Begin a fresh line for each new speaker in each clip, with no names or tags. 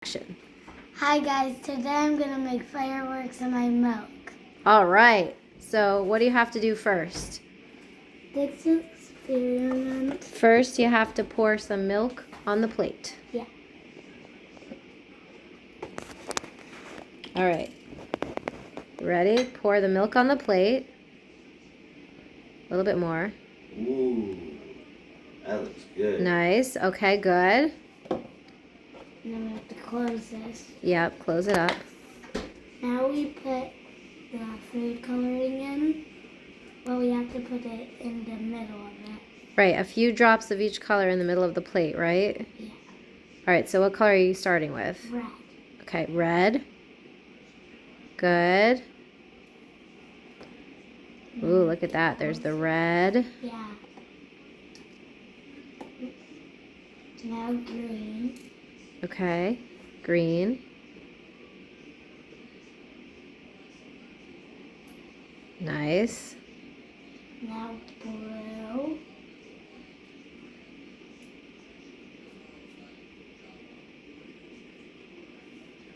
Action.
Hi guys, today I'm going to make fireworks in my milk.
All right, so what do you have to do first?
Let's experiment.
First, you have to pour some milk on the plate.
Yeah.
All right, ready? Pour the milk on the plate. A little bit more.
Ooh, that looks good.
Nice, okay, good.
And then we have to close this.
Yep, close it up.
Now we put the food coloring in. Well, we have to put it in the middle of it.
Right, a few drops of each color in the middle of the plate, right?
Yeah.
All right, so what color are you starting with?
Red.
Okay, red. Good. Ooh, look at that. There's the red.
Yeah. Now green.
Okay, green. Nice.
Now blue.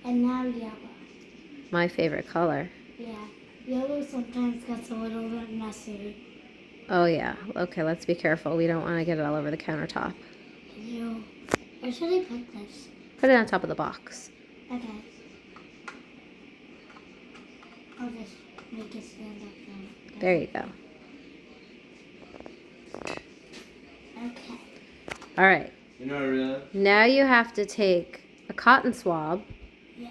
And now yellow.
My favorite color.
Yeah. Yellow sometimes gets a little bit messy.
Oh yeah. Okay, let's be careful. We don't want to get it all over the countertop.
Where should I put this?
Put it on top of the box.
Okay. I'll just make it stand up now.
There you go.
Okay.
All right.
You
Now you have to take a cotton swab
Yeah.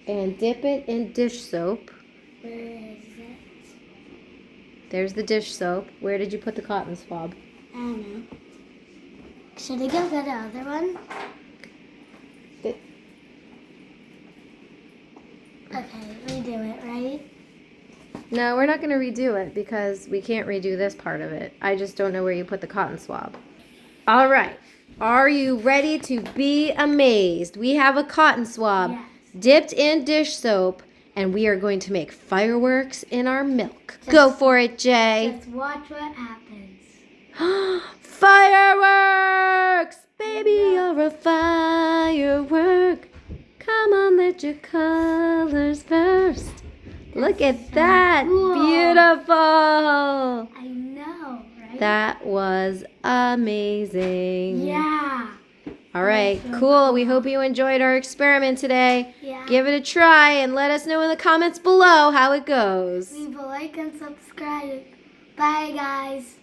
and dip it in dish soap.
Where is it?
There's the dish soap. Where did you put the cotton swab?
I don't know. Should I get that other one? Okay, redo it, right?
No, we're not going to redo it because we can't redo this part of it. I just don't know where you put the cotton swab. All right. Are you ready to be amazed? We have a cotton swab
Yes.
dipped in dish soap, and we are going to make fireworks in our milk. Go for it, Jay.
Just watch what happens.
Fireworks! Baby, you're a firework. Come on, let your colors burst. Look at that.
cool.
Beautiful.
I know, right?
That was amazing.
Yeah.
All right,
That's so
cool. We hope you enjoyed our experiment today.
Yeah.
Give it a try and let us know in the comments below how it goes.
Leave a like and subscribe. Bye, guys.